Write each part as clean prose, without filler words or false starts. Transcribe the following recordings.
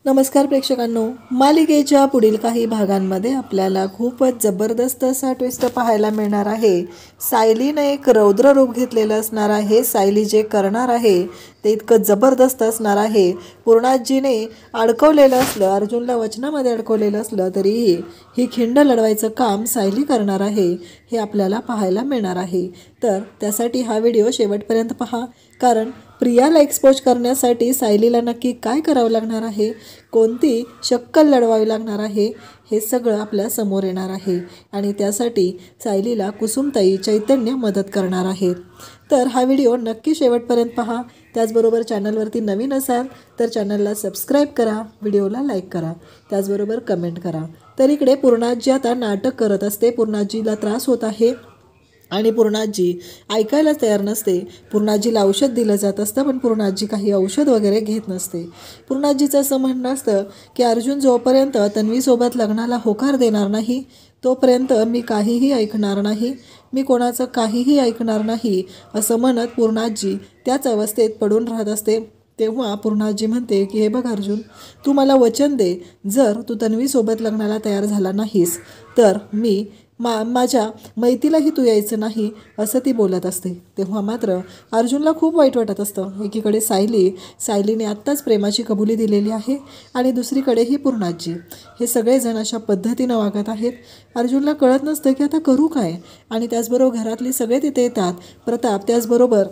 नमस्कार प्रेक्षकांनो, मालिकेच्या पुढील काही भागांमध्ये आपल्याला खूपच जबरदस्त असा ट्विस्ट पाहायला मिळणार आहे। सायलीने एक रौद्र रूप घेतलेलं असणार आहे। सायली जे करणार आहे ते इतकं जबरदस्त असणार आहे। पूर्णाजीने अडकवलेलं असलं, अर्जुनला वचनामध्ये अडकवलेलं असलं तरीही ही खिंड लढवायचं काम सायली करणार आहे हे आपल्याला पाहायला मिळणार आहे। तर त्यासाठी हा व्हिडिओ शेवटपर्यंत पहा, कारण प्रियाला एक्सपोज करण्यासाठी सायलीला नक्की काय करावं लागणार आहे, कोणती शक्कल लढवावी लागणार आहे हे सगळं आपल्या समोर येणार आहे। आणि त्यासाठी सायलीला कुसुमताई, चैतन्य मदत करणार आहेत। तर हा व्हिडिओ नक्की शेवटपर्यंत पहा। त्याचबरोबर चॅनलवरती नवीन असाल तर चॅनलला सबस्क्राईब करा, व्हिडिओला लाईक करा, त्याचबरोबर कमेंट करा। तर इकडे पूर्णाजी आता नाटक करत असते। पूर्णाजीला त्रास होत आहे आणि पूर्णाजी ऐकायलाच तयार नसते। पूर्णाजीला औषध दिलं जात असतं पण पूर्णाजी काही औषध वगैरे घेत नसते। पूर्णाजीचं असं म्हणणं असतं की अर्जुन जोपर्यंत तन्वीसोबत लग्नाला होकार देणार नाही तोपर्यंत मी काहीही ऐकणार नाही, मी कोणाचं काहीही ऐकणार नाही असं म्हणत पूर्णाजी त्याच अवस्थेत पडून राहत असते। तेव्हा पूर्णाजी म्हणते की हे बघ अर्जुन, तू मला वचन दे, जर तू तन्वीसोबत लग्नाला तयार झाला नाहीस तर मी माझ्या मैतीलाही तू यायचं नाही असं ती बोलत असते। तेव्हा मात्र अर्जुनला खूप वाईट वाटत असतं। एकीकडे सायलीने आत्ताच प्रेमाची कबुली दिलेली आहे आणि दुसरीकडे ही पूर्णाजी, हे सगळेजण अशा पद्धतीनं वागत आहेत। अर्जुनला कळत नसतं की आता करू काय। आणि त्याचबरोबर घरातली सगळे तिथे येतात, प्रताप, त्याचबरोबर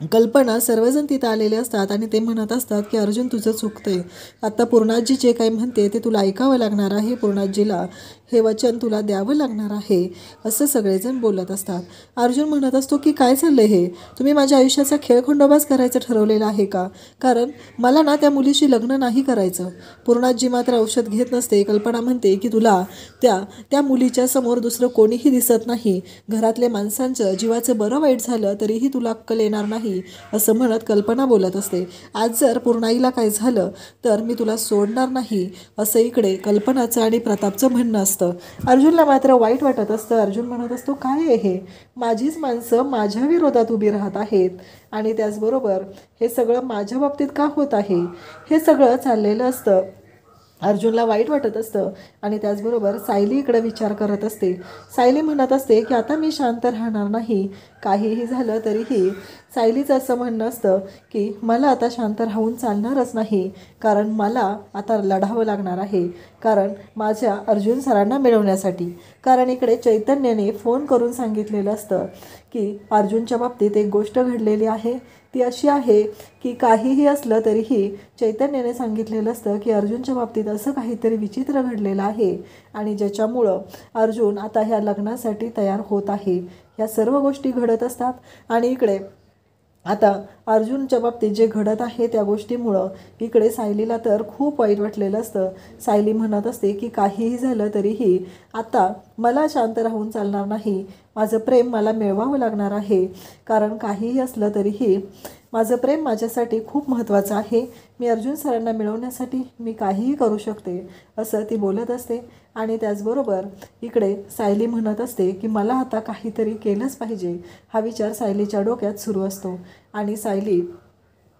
कल्पना, सर्वजण तिथं आलेले असतात आणि ते म्हणत असतात की अर्जुन तुझं चुकतंय, आता पूर्णाजी जे काही म्हणते ते तुला ऐकावं लागणार आहे, पूर्णाजीला हे वचन तुला द्यावं लागणार आहे असं सगळेजण बोलत असतात। अर्जुन म्हणत असतो की काय चाललंय हे, तुम्ही माझ्या आयुष्याचा खेळखंडोबाज करायचं ठरवलेलं आहे का, कारण मला ना त्या मुलीशी लग्न नाही करायचं। पूर्णाजी मात्र औषध घेत नसते। कल्पना म्हणते की तुला त्या मुलीच्या समोर दुसरं कोणीही दिसत नाही, घरातले माणसांचं जीवाचं बरं वाईट झालं तरीही तुला अक्कल येणार नाही असं म्हणत कल्पना बोलत असते। आज जर पूर्णाईला काय झालं तर मी तुला सोडणार नाही असं इकडे कल्पनाचं आणि प्रतापचं म्हणणं असतं। अर्जुनला मात्र वाईट वाटत असतं। अर्जुन म्हणत असतो काय आहे हे, माझीच माणसं माझ्या विरोधात उभी राहत आहेत आणि त्याचबरोबर हे सगळं माझ्या बाबतीत का होत आहे, हे सगळं चाललेलं असतं। अर्जुनला वाईट वाटत असतं आणि त्याचबरोबर सायली इकडे विचार करत असते। सायली म्हणत असते की आता मी शांत राहणार नाही, काहीही झालं तरीही सायलीचं असं म्हणणं असतं की मला आता शांत राहून चालणारच नाही, कारण मला आता लढावं लागणार आहे, कारण माझ्या अर्जुन सरांना मिळवण्यासाठी। कारण इकडे चैतन्याने फोन करून सांगितलेलं असतं की अर्जुनच्या बाबतीत एक गोष्ट घडलेली आहे, ती अशी आहे की काहीही असलं तरीही चैतन्याने सांगितलेलं असतं की अर्जुनच्या बाबतीत असं काहीतरी विचित्र घडलेलं आहे आणि ज्याच्यामुळं अर्जुन आता ह्या लग्नासाठी तयार होत आहे। ह्या सर्व गोष्टी घडत असतात आणि इकडे आता अर्जुनच्या बाबतीत जे घडत आहे त्या गोष्टीमुळं इकडे सायलीला तर खूप वाईट वाटलेलं असतं। सायली म्हणत असते की काहीही झालं तरीही आता मला शांत राहून चालणार नाही, माझं प्रेम मला मिळवावं लागणार आहे, कारण काहीही असलं तरीही माझं प्रेम माझ्यासाठी खूप महत्त्वाचं आहे, मी अर्जुन सरांना मिळवण्यासाठी मी काहीही करू शकते असं ती बोलत असते। आणि त्याचबरोबर इकडे सायली म्हणत असते की मला आता काहीतरी केलंच पाहिजे, हा विचार सायलीच्या डोक्यात सुरू असतो। आणि सायली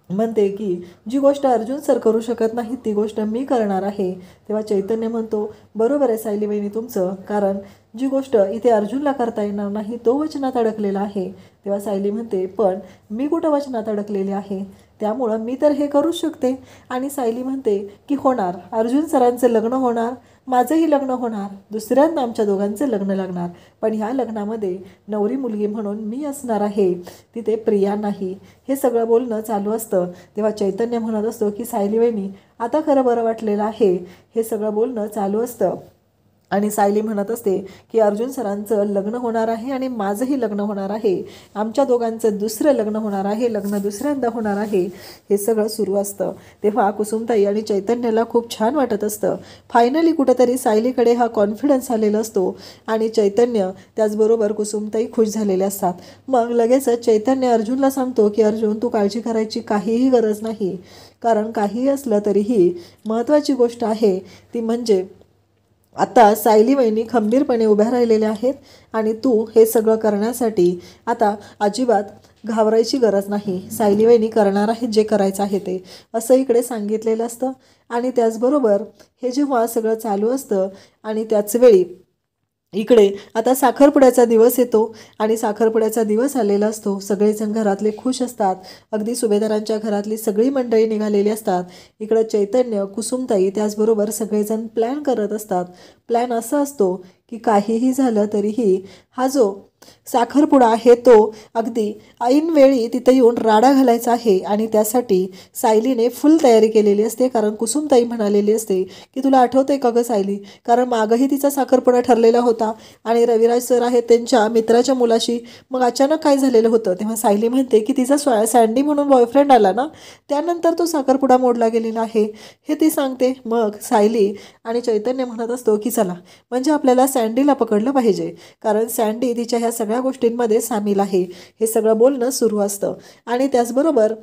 म्हणते की जी गोष्ट अर्जुन सर करू शकत नाही ती गोष्ट मी करणार आहे। तेव्हा चैतन्य म्हणतो बरोबर आहे सायली वहिनी तुमचं, कारण जी गोष्ट इथे अर्जुनला करता येणार नाही तो वचनात अडकलेला आहे। तेव्हा सायली म्हणते पण मी कुठं वचनात अडकलेले आहे, त्यामुळं मी तर हे करूच शकते। आणि सायली म्हणते की होणार, अर्जुन सरांचं लग्न होणार, माझंही लग्न होणार, दुसऱ्यांदा आमच्या दोघांचं लग्न लागणार, पण ह्या लग्नामध्ये नवरी मुलगी म्हणून मी असणार आहे, तिथे प्रिया नाही। हे सगळं बोलणं चालू असतं तेव्हा चैतन्य म्हणत असतो की सायली वहिनी आता खरं बरं वाटलेलं आहे, हे सगळं बोलणं चालू असतं। आणि सायली म्हणत असते की अर्जुन सरांचं लग्न होणार आहे आणि माझंही लग्न होणार आहे, आमच्या दोघांचं दुसरं लग्न होणार आहे, लग्न दुसऱ्यांदा होणार आहे, हे सगळं सुरू असतं। तेव्हा कुसुमताई आणि चैतन्याला खूप छान वाटत असतं। फायनली कुठंतरी सायलीकडे हा कॉन्फिडन्स आलेला असतो आणि चैतन्य त्याचबरोबर कुसुमताई खुश झालेले असतात। मग लगेचच चैतन्य अर्जुनला सांगतो की अर्जुन तू काळजी करायची काहीही गरज नाही, कारण काहीही असलं तरीही महत्त्वाची गोष्ट आहे ती म्हणजे आता सायली वहिनी खंबीरपणे उभ्या राहिलेल्या आहेत आणि तू हे सगळं करण्यासाठी आता अजिबात घाबरायची गरज नाही, सायली वहिनी करणार आहेत जे करायचं आहे ते, असं इकडे सांगितलेलं असतं. आणि त्याचबरोबर हे जेव्हा सगळं चालू असतं आणि त्याचवेळी इकडे आता साखरपुड्याचा दिवस येतो आणि साखरपुड्याचा दिवस आलेला असतो. सगळेजण घरातले खुश असतात. अगदी सुभेदारांच्या घरातली सगळी मंडळी निघालेली असतात. इकडं चैतन्य, कुसुमताई त्याचबरोबर सगळेजण प्लॅन करत असतात. प्लॅन असा असतो की काहीही झालं तरीही हा जो साखरपुडा आहे तो अगदी ऐनवेळी तिथं येऊन राडा घालायचा आहे. आणि त्यासाठी सायलीने फुल तयारी केलेली असते. कारण कुसुमताई म्हणालेली असते की तुला आठवतंय का गं सायली, कारण मागंही तिचा साखरपुडा ठरलेला होता आणि रविराज सर आहेत त्यांच्या मित्राच्या मुलाशी, मग अचानक काय झालेलं होतं. तेव्हा सायली म्हणते की तिचा सँडी म्हणून बॉयफ्रेंड आला ना, त्यानंतर तो साखरपुडा मोडला गेलेला आहे, हे ती सांगते. मग सायली आणि चैतन्य म्हणत असतो की चला, म्हणजे आपल्याला सँडीला पकडलं पाहिजे, कारण सँडी तिच्या ह्या सगळ्या गोष्टींमध्ये सामील आहे. हे सगळं बोलणं सुरू असतं. आणि त्याचबरोबर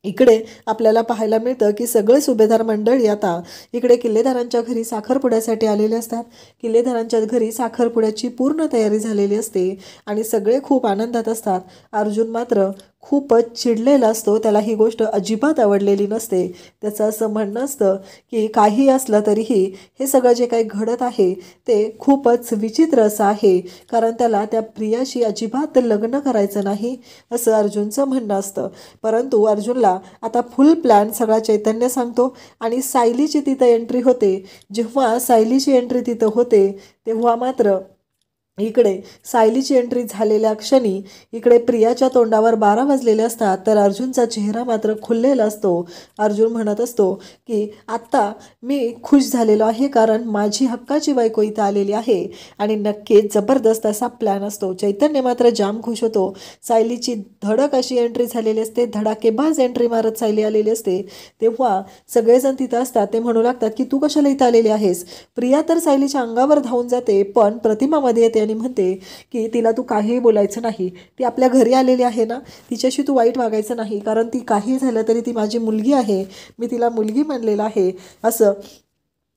इकडे आपल्याला पाहायला मिळतं की सगळे सुभेदार मंडळी आता इकडे किल्लेदारांच्या घरी साखरपुड्यासाठी आलेले असतात. किल्लेदारांच्या घरी साखरपुड्याची पूर्ण तयारी झालेली असते आणि सगळे खूप आनंदात असतात. अर्जुन मात्र खूपच चिडलेला असतो. त्याला ही गोष्ट अजिबात आवडलेली नसते. त्याचं असं म्हणणं असतं की काही असलं तरीही हे सगळं जे काही घडत आहे ते खूपच विचित्र असं आहे, कारण त्याला त्या प्रियाशी अजिबात लग्न करायचं नाही असं अर्जुनचं म्हणणं असतं. परंतु अर्जुनला आता फुल प्लॅन सगळा चैतन्य सांगतो आणि सायलीची तिथं एंट्री होते. जेव्हा सायलीची एंट्री तिथं होते तेव्हा मात्र इकडे सायलीची एंट्री झालेल्या क्षणी इकडे प्रियाच्या तोंडावर 12 वाजलेले असतात. तर अर्जुनचा चेहरा मात्र खुललेला असतो. अर्जुन म्हणत असतो की आत्ता मी खुश झालेलो आहे, कारण माझी हक्काची बायको इथं आलेली आहे. आणि नक्कीच जबरदस्त असा प्लॅन असतो. चैतन्य मात्र जाम खुश होतो. सायलीची धडक अशी एंट्री झालेली असते, धडाकेबाज एंट्री मारत सायली आलेली असते. तेव्हा सगळेजण तिथं असतात. ते म्हणू लागतात की तू कशाला इथं आलेली आहेस. प्रिया तर सायलीच्या अंगावर धावून जाते, पण प्रतिमामध्ये येते आणि म्हणते की तिला तू काहीही बोलायचं नाही, ती आपल्या घरी आलेली आहे ना, तिच्याशी तू वाईट वागायचं नाही, कारण ती काही झालं तरी ती माझी मुलगी आहे, मी तिला मुलगी मानलेलं आहे, असं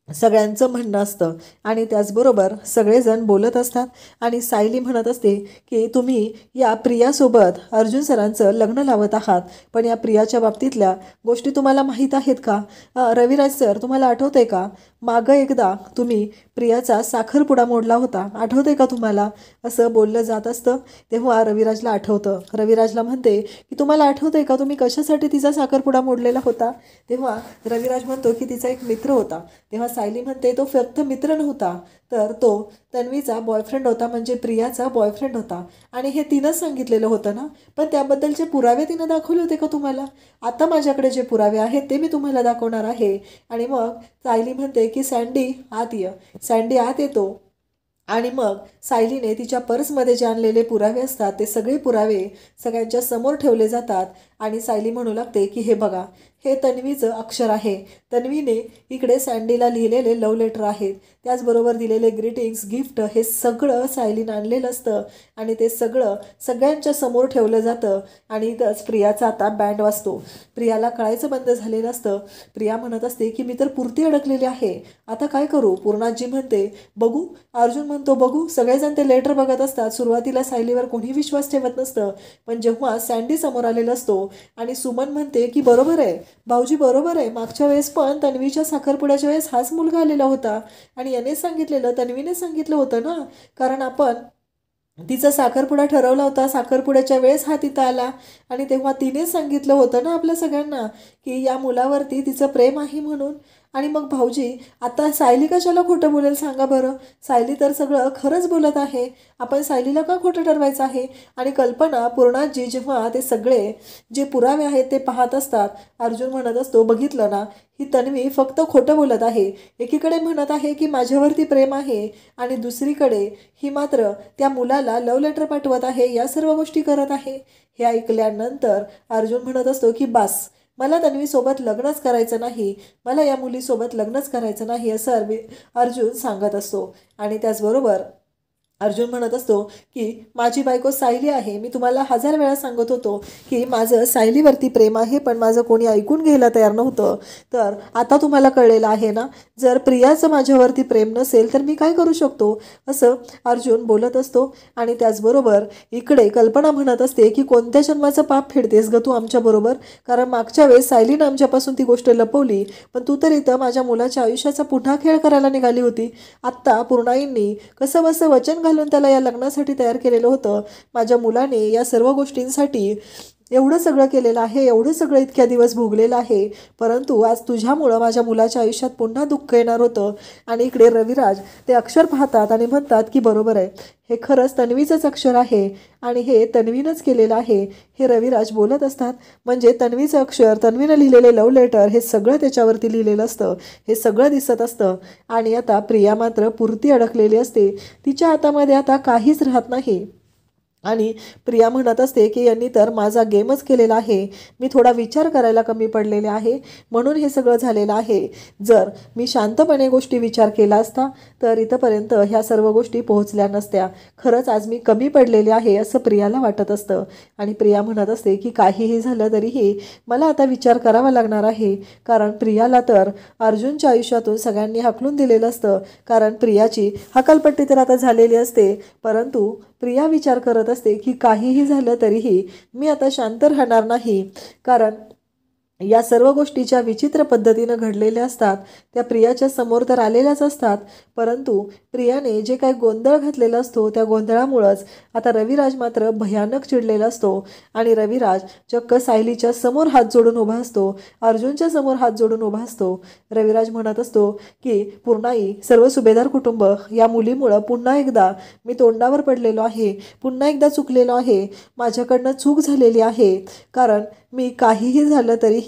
सगळ्यांचं म्हणणं असतं. आणि त्याचबरोबर सगळेजण बोलत असतात आणि सायली म्हणत असते की तुम्ही या प्रियासोबत अर्जुन सरांचं लग्न लावत आहात, पण या प्रियाच्या बाबतीतल्या गोष्टी तुम्हाला माहीत आहेत का. रविराज सर, तुम्हाला आठवतंय का मागं एकदा तुम्ही प्रियाचा साखरपुडा मोडला होता, आठवतंय का तुम्हाला, असं बोललं जात असतं. तेव्हा रविराजला आठवतं. रविराजला म्हणते की तुम्हाला आठवतंय का तुम्ही कशासाठी तिचा साखरपुडा मोडलेला होता. तेव्हा रविराज म्हणतो की तिचा एक मित्र होता. तेव्हा सायली म्हणते तो फक्त मित्र नव्हता, तर तो तन्वीचा बॉयफ्रेंड होता, म्हणजे प्रियाचा बॉयफ्रेंड होता. आणि हे तिनंच सांगितलेलं होतं ना, पण त्याबद्दलचे पुरावे तिनं दाखवले होते का तुम्हाला. आता माझ्याकडे जे पुरावे आहेत ते मी तुम्हाला दाखवणार आहे. आणि मग सायली म्हणते की सँडी आत ये. सँडी आत येतो आणि मग सायलीने तिच्या पर्समध्ये जे आणलेले पुरावे असतात ते सगळे पुरावे सगळ्यांच्या समोर ठेवले जातात. आणि सायली म्हणू लागते की हे बघा, हे तन्वीचं अक्षर आहे. तन्वीने इकडे सँडीला लिहिलेले लव्ह लेटर आहेत, त्याचबरोबर दिलेले ग्रीटिंग्स, गिफ्ट, हे सगळं सायलीनं आणलेलं असतं. आणि ते सगळं सगळ्यांच्या समोर ठेवलं जातं. आणि इथंच प्रियाचा आता बँड वाजतो. प्रियाला कळायचं बंद झालेलं असतं. प्रिया म्हणत असते की मी तर पुरती अडकलेली आहे, आता काय करू. पूर्णाजी म्हणते बघू. अर्जुन म्हणतो बघू. सगळेजण ते लेटर बघत असतात. सुरुवातीला सायलीवर कोणी विश्वास ठेवत नसतं, पण जेव्हा सँडी समोर आलेला असतो आणि सुमन म्हणते की बरोबर आहे भाऊजी, बरोबर आहे, मागच्या वेळेस पण तन्वीच्या साखरपुड्याच्या वेळेस हाच मुलगा आलेला होता आणि याने सांगितलेलं, तन्वीने सांगितलं होतं ना, कारण आपण तिचा साखरपुडा ठरवला होता, साखरपुड्याच्या वेळेस हा तिथं आला आणि तेव्हा तिने सांगितलं होतं ना आपल्या सगळ्यांना की या मुलावरती तिचं प्रेम आहे म्हणून. आणि मग भाऊजी आता सायली कशाला खोटं बोलेल सांगा बरं. सायली तर सगळं खरंच बोलत आहे, आपण सायलीला का खोटं ठरवायचं आहे. आणि कल्पना, पूर्णाजी जेव्हा ते सगळे जे पुरावे आहेत ते पाहत असतात, अर्जुन म्हणत असतो बघितलं ना, ही तन्वी फक्त खोटं बोलत आहे. एकीकडे म्हणत आहे की माझ्यावरती प्रेम आहे आणि दुसरीकडे ही मात्र त्या मुलाला लव्ह लेटर पाठवत आहे, या सर्व गोष्टी करत आहे. हे ऐकल्यानंतर अर्जुन म्हणत असतो की बास, मला तन्वीसोबत लग्नच करायचं नाही, मला या मुलीसोबत लग्नच करायचं नाही, असं अर्जुन सांगत असतो. आणि त्याचबरोबर अर्जुन म्हणत असतो की माझी बायको सायली आहे, मी तुम्हाला 1000 वेळा सांगत होतो की माझं सायलीवरती प्रेम आहे, पण माझं कोणी ऐकून घ्यायला तयार नव्हतं. तर आता तुम्हाला कळलेलं आहे ना, जर प्रियाचं माझ्यावरती प्रेम नसेल तर मी काय करू शकतो, असं अर्जुन बोलत असतो. आणि त्याचबरोबर इकडे कल्पना म्हणत असते की कोणत्या जन्माचं पाप फेडतेस ग तू आमच्याबरोबर, कारण मागच्या वेळेस सायलीनं आमच्यापासून ती गोष्ट लपवली, पण तू तर इथं माझ्या मुलाच्या आयुष्याचा पुन्हा खेळ करायला निघाली होती. आत्ता पूर्णाईंनी कसं बसं वचन घालून त्याला या लग्नासाठी तयार केलेलं होतं. माझ्या मुलाने या सर्व गोष्टींसाठी एवढं सगळं केलेलं आहे, एवढं सगळं इतक्या दिवस भोगलेलं आहे, परंतु आज तुझ्यामुळं माझ्या मुलाच्या आयुष्यात पुन्हा दुःख येणार होतं. आणि इकडे रविराज ते अक्षर पाहतात आणि म्हणतात की बरोबर आहे, हे खरंच तन्वीचंच अक्षर आहे आणि हे तन्वीनंच केलेलं आहे, हे रविराज बोलत असतात. म्हणजे तन्वीचं अक्षर, तन्वीनं लिहिलेले लव्ह लेटर, हे सगळं त्याच्यावरती लिहिलेलं असतं, हे सगळं दिसत असतं. आणि आता प्रिया मात्र पुरती अडकलेली असते, तिच्या हातामध्ये आता काहीच राहत नाही. आणि प्रिया म्हणत असते की यांनी तर माझा गेमच केलेला आहे, मी थोडा विचार करायला कमी पडलेले आहे, म्हणून हे सगळं झालेलं आहे. जर मी शांतपणे गोष्टी विचार केला असता तर इथंपर्यंत ह्या सर्व गोष्टी पोहोचल्या नसत्या. खरंच आज मी कमी पडलेले आहे असं प्रियाला वाटत असतं. आणि प्रिया म्हणत असते की काहीही झालं तरीही मला आता विचार करावा लागणार आहे, कारण प्रियाला तर अर्जुनच्या आयुष्यातून सगळ्यांनी हाकलून दिलेलं असतं, कारण प्रियाची हकालपट्टी तर आता झालेली असते. परंतु प्रिया विचार करत असते की काहीही झालं तरीही मी आता शांत राहणार नाही, कारण या सर्व गोष्टी ज्या विचित्र पद्धतीनं घडलेल्या असतात त्या प्रियाच्या समोर तर आलेल्याच असतात, परंतु प्रियाने जे काही गोंधळ घातलेला असतो त्या गोंधळामुळंच आता रविराज मात्र भयानक चिडलेला असतो. आणि रविराज चक्क सायलीच्या समोर हात जोडून उभा असतो, अर्जुनच्या समोर हात जोडून उभा असतो. रविराज म्हणत असतो की पूर्णाई, सर्व सुभेदार कुटुंब, या मुलीमुळं पुन्हा एकदा मी तोंडावर पडलेलो आहे, पुन्हा एकदा चुकलेलो आहे, माझ्याकडनं चूक झालेली आहे, कारण मी काहीही झालं तरीही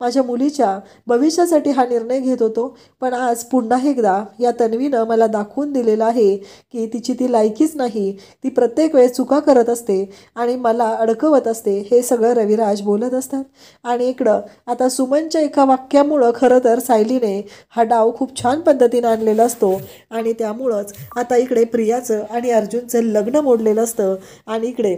माझ्या मुलीच्या भविष्यासाठी हा निर्णय घेत होतो. पण आज पुन्हा एकदा या तन्वीनं मला दाखवून दिलेलं आहे की तिची ती लायकीच नाही, ती प्रत्येक वेळेस चुका करत असते आणि मला अडकवत असते, हे सगळं रविराज बोलत असतात. आणि इकडं आता सुमनच्या एका वाक्यामुळं खरं तर सायलीने हा डाव खूप छान पद्धतीनं आणलेला असतो आणि त्यामुळंच आता इकडे प्रियाचं आणि अर्जुनचं लग्न मोडलेलं असतं. आणि इकडे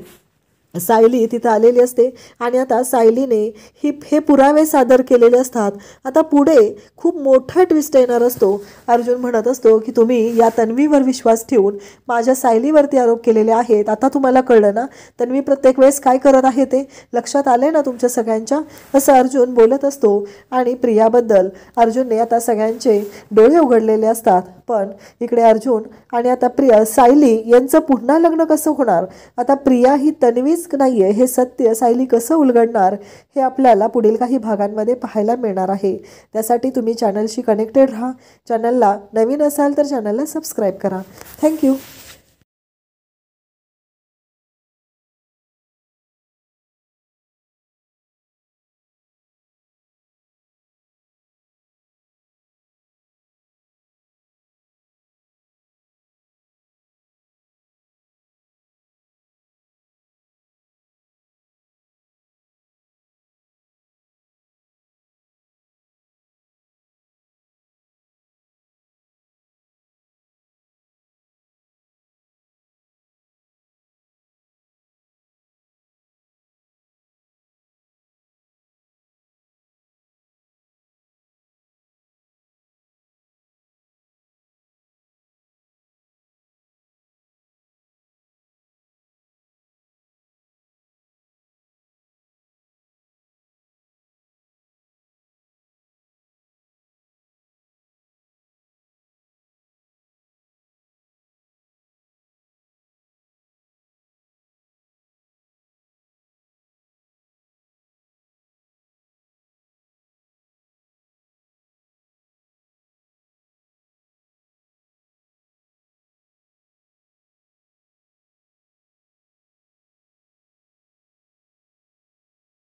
सायली तिथं आलेली असते आणि आता सायलीने हे पुरावे सादर केलेले असतात. आता पुढे खूप मोठा ट्विस्ट येणार असतो. अर्जुन म्हणत असतो की तुम्ही या तन्वीवर विश्वास ठेवून माझ्या सायलीवरती आरोप केलेले आहेत, आता तुम्हाला कळलं ना तन्वी प्रत्येक वेळेस काय करत आहे, ते लक्षात आले ना तुमच्या सगळ्यांच्या, असं अर्जुन बोलत असतो. आणि प्रियाबद्दल अर्जुनने आता सगळ्यांचे डोळे उघडलेले असतात. पण इकडे अर्जुन आणि आता प्रिया सायली यांचं पुन्हा लग्न कसं होणार, आता प्रिया ही तन्वीच नाहीये हे सत्य सायली कसं उलगडणार, हे आपल्याला पुढील काही भागांमध्ये पाहायला मिळणार आहे. त्यासाठी तुम्ही चॅनलशी कनेक्टेड राहा. चॅनलला नवीन असाल तर चॅनलला सबस्क्राईब करा. थँक्यू.